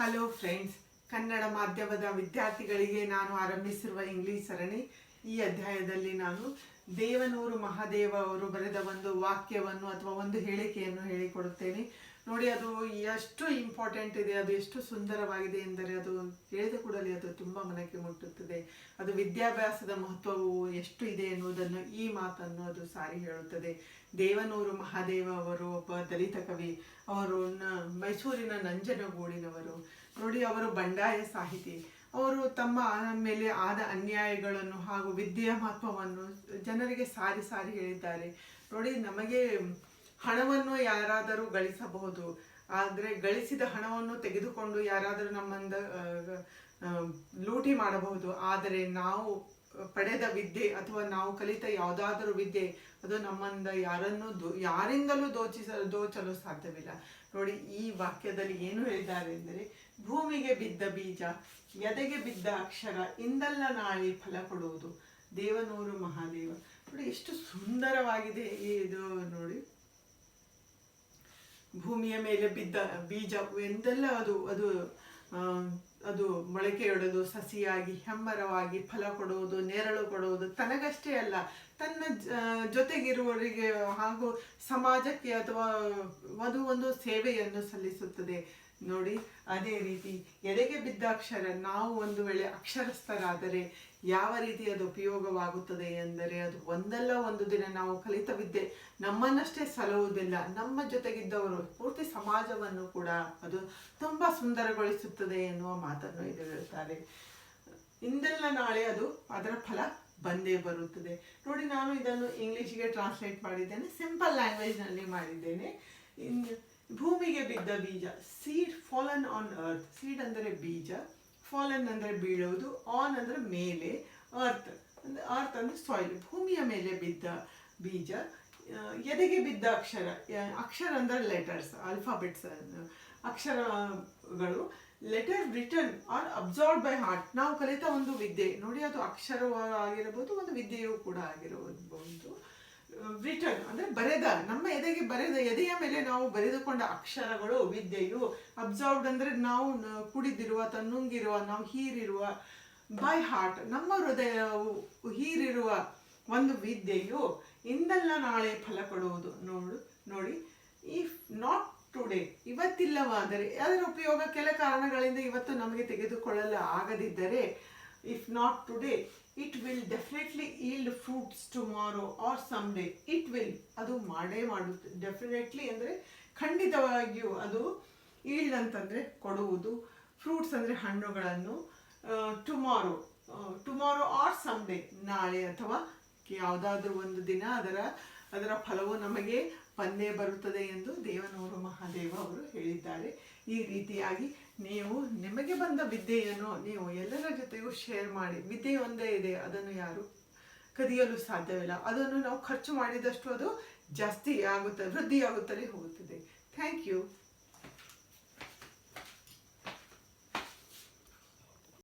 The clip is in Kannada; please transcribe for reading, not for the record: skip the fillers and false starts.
ಹಲೋ ಫ್ರೆಂಡ್ಸ್, ಕನ್ನಡ ಮಾಧ್ಯಮದ ವಿದ್ಯಾರ್ಥಿಗಳಿಗೆ ನಾನು ಆರಂಭಿಸಿರುವ ಇಂಗ್ಲಿಷ್ ಸರಣಿ. ಈ ಅಧ್ಯಾಯದಲ್ಲಿ ನಾನು ದೇವನೂರು ಮಹಾದೇವ ಅವರು ಬರೆದ ಒಂದು ವಾಕ್ಯವನ್ನು ಅಥವಾ ಒಂದು ಹೇಳಿಕೆಯನ್ನು ಹೇಳಿಕೊಡುತ್ತೇನೆ. ನೋಡಿ, ಅದು ಎಷ್ಟು ಇಂಪಾರ್ಟೆಂಟ್ ಇದೆ, ಅದು ಎಷ್ಟು ಸುಂದರವಾಗಿದೆ ಎಂದರೆ ಅದು ಹೇಳಿದ ಕೂಡಲೇ ಅದು ತುಂಬ ಮನಕ್ಕೆ ಮುಟ್ಟುತ್ತದೆ. ಅದು ವಿದ್ಯಾಭ್ಯಾಸದ ಮಹತ್ವವು ಎಷ್ಟು ಇದೆ ಎನ್ನುವುದನ್ನು ಈ ಮಾತನ್ನು ಅದು ಸಾರಿ ಹೇಳುತ್ತದೆ. ದೇವನೂರು ಮಹಾದೇವ ಅವರು ಒಬ್ಬ ದಲಿತ ಕವಿ. ಅವರು ಮೈಸೂರಿನ ನಂಜನಗೂಡಿನವರು. ನೋಡಿ, ಅವರು ಬಂಡಾಯ ಸಾಹಿತಿ. ಅವರು ತಮ್ಮ ಮೇಲೆ ಆದ ಅನ್ಯಾಯಗಳನ್ನು ಹಾಗೂ ವಿದ್ಯೆಯ ಮಹತ್ವವನ್ನು ಜನರಿಗೆ ಸಾರಿ ಸಾರಿ ಹೇಳಿದ್ದಾರೆ. ನೋಡಿ, ನಮಗೆ ಹಣವನ್ನು ಯಾರಾದರೂ ಗಳಿಸಬಹುದು, ಆದರೆ ಗಳಿಸಿದ ಹಣವನ್ನು ತೆಗೆದುಕೊಂಡು ಯಾರಾದರೂ ನಮ್ಮಿಂದ ಲೂಟಿ ಮಾಡಬಹುದು. ಆದರೆ ನಾವು ಪಡೆದ ವಿದ್ಯೆ ಅಥವಾ ನಾವು ಕಲಿತ ಯಾವುದಾದರೂ ವಿದ್ಯೆ ಅದು ನಮ್ಮಿಂದ ಯಾರಿಂದಲೂ ದೋಚಲು ಸಾಧ್ಯವಿಲ್ಲ. ನೋಡಿ, ಈ ವಾಕ್ಯದಲ್ಲಿ ಏನು ಹೇಳಿದ್ದಾರೆ ಎಂದರೆ, ಭೂಮಿಗೆ ಬಿದ್ದ ಬೀಜ, ಎದೆಗೆ ಬಿದ್ದ ಅಕ್ಷರ, ಇಂದಲ್ಲ ನಾಳೆ ಫಲ ಕೊಡುವುದು. ದೇವನೂರು ಮಹಾದೇವ. ನೋಡಿ, ಎಷ್ಟು ಸುಂದರವಾಗಿದೆ ಇದು. ನೋಡಿ, ಭೂಮಿಯ ಮೇಲೆ ಬಿದ್ದ ಬೀಜ ಎಂದೆಲ್ಲ ಅದು ಅದು ಅದು ಮೊಳಕೆಯೊಡೆದು ಸಸಿಯಾಗಿ ಹೆಮ್ಮರವಾಗಿ ಫಲ ಕೊಡುವುದು, ನೆರಳು ಕೊಡುವುದು. ತನಗಷ್ಟೇ ಅಲ್ಲ, ತನ್ನ ಜೊತೆಗಿರುವವರಿಗೆ ಹಾಗೂ ಸಮಾಜಕ್ಕೆ ಅಥವಾ ಒಂದು ಸೇವೆಯನ್ನು ಸಲ್ಲಿಸುತ್ತದೆ. ನೋಡಿ, ಅದೇ ರೀತಿ ಎದೆಗೆ ಬಿದ್ದ ಅಕ್ಷರ, ನಾವು ಒಂದು ವೇಳೆ ಅಕ್ಷರಸ್ಥರಾದರೆ ಯಾವ ರೀತಿ ಅದು ಉಪಯೋಗವಾಗುತ್ತದೆ ಎಂದರೆ, ಅದು ಒಂದಲ್ಲ ಒಂದು ದಿನ ನಾವು ಕಲಿತ ವಿದ್ಯೆ ನಮ್ಮನ್ನಷ್ಟೇ ಸಲಹುವುದಿಲ್ಲ, ನಮ್ಮ ಜೊತೆಗಿದ್ದವರು ಪೂರ್ತಿ ಸಮಾಜವನ್ನು ಕೂಡ ಅದು ತುಂಬ ಸುಂದರಗೊಳಿಸುತ್ತದೆ ಎನ್ನುವ ಮಾತನ್ನು ಇದು ಹೇಳ್ತಾರೆ. ಇಂದೆಲ್ಲ ನಾಳೆ ಅದು ಅದರ ಫಲ ಬಂದೇ ಬರುತ್ತದೆ. ನೋಡಿ, ನಾನು ಇದನ್ನು ಇಂಗ್ಲಿಷ್ಗೆ ಟ್ರಾನ್ಸ್ಲೇಟ್ ಮಾಡಿದ್ದೇನೆ, ಸಿಂಪಲ್ ಲ್ಯಾಂಗ್ವೇಜ್ನಲ್ಲಿ ಮಾಡಿದ್ದೇನೆ. ಭೂಮಿಗೆ ಬಿದ್ದ ಬೀಜ, seed fallen on earth. Seed ಅಂದರೆ ಬೀಜ, ಫಾಲನ್ ಅಂದರೆ ಬೀಳುವುದು, ಆನ್ ಅಂದರೆ ಮೇಲೆ, ಅರ್ತ್ ಅಂದರೆ ಸಾಯಿಲ್, ಭೂಮಿಯ ಮೇಲೆ ಬಿದ್ದ ಬೀಜ. ಎದೆಗೆ ಬಿದ್ದ ಅಕ್ಷರ, ಅಕ್ಷರ ಅಂದರೆ ಲೆಟರ್ಸ್, ಆಲ್ಫಾಬೆಟ್ಸ್, ಅಕ್ಷರಗಳು. Letter return or absorb by heart, ನಾವು ಕಲಿತ ಒಂದು ವಿದ್ಯೆ. ನೋಡಿ, ಅದು ಅಕ್ಷರವಾಗಿರಬಹುದು, ಒಂದು ವಿದ್ಯೆಯೂ ಕೂಡ ಆಗಿರಬಹುದು. ರಿಟರ್ನ್ ಅಂದರೆ ಬರೆದ, ನಮ್ಮ ಎದೆಗೆ ಬರೆದ, ಎದೆಯ ಮೇಲೆ ನಾವು ಬರೆದುಕೊಂಡ ಅಕ್ಷರಗಳು ವಿದ್ಯೆಯು. ಅಬ್ಸಾರ್ಬ್ಡ್ ಅಂದರೆ ನಾವು ಕುಡಿದಿರುವ ಅಥವಾ ನುಂಗಿರುವ, ನಾವು ಹೀರಿರುವ. ಬೈ ಹಾರ್ಟ್, ನಮ್ಮ ಹೃದಯವು ಹೀರಿರುವ ಒಂದು ವಿದ್ಯೆಯು ಇಂದಲ್ಲ ನಾಳೆ ಫಲ ಕೊಡುವುದು. ನೋಡಿ, ಇಫ್ ನಾಟ್ ಟುಡೇ, ಇವತ್ತಿಲ್ಲವಾದರೆ, ಅದರ ಉಪಯೋಗ ಕೆಲ ಕಾರಣಗಳಿಂದ ಇವತ್ತು ನಮಗೆ ತೆಗೆದುಕೊಳ್ಳಲು ಆಗದಿದ್ದರೆ, if not today it will definitely yield fruits tomorrow or someday. It will, ಅದು ಮಾಡೇ ಮಾಡುತ್ತೆ. ಡೆಫಿನೆಟ್ಲಿ ಅಂದರೆ ಖಂಡಿತವಾಗಿಯೂ ಅದು. ಈಲ್ಡ್ ಅಂತಂದರೆ ಕೊಡುವುದು, ಫ್ರೂಟ್ಸ್ ಅಂದರೆ ಹಣ್ಣುಗಳನ್ನು. ಟುಮಾರೋ ಆರ್ ಸಮ್ಡೇ, ನಾಳೆ ಅಥವಾ ಯಾವುದಾದ್ರೂ ಒಂದು ದಿನ ಅದರ ಫಲವು ನಮಗೆ ಬಂದೇ ಬರುತ್ತದೆ ಎಂದು ದೇವನೂರು ಮಹಾದೇವ ಅವರು ಹೇಳಿದ್ದಾರೆ. ಈ ರೀತಿಯಾಗಿ ನೀವು ನಿಮಗೆ ಬಂದ ವಿದ್ಯೆಯನ್ನು ನೀವು ಎಲ್ಲರ ಜೊತೆಗೂ ಶೇರ್ ಮಾಡಿ. ವಿದ್ಯೆ ಒಂದೇ ಇದೆ, ಅದನ್ನು ಯಾರು ಕದಿಯಲು ಸಾಧ್ಯವಿಲ್ಲ. ಅದನ್ನು ನಾವು ಖರ್ಚು ಮಾಡಿದಷ್ಟು ಅದು ಜಾಸ್ತಿ ಆಗುತ್ತದೆ, ವೃದ್ಧಿಯಾಗುತ್ತಲೇ ಹೋಗುತ್ತದೆ. Thank you.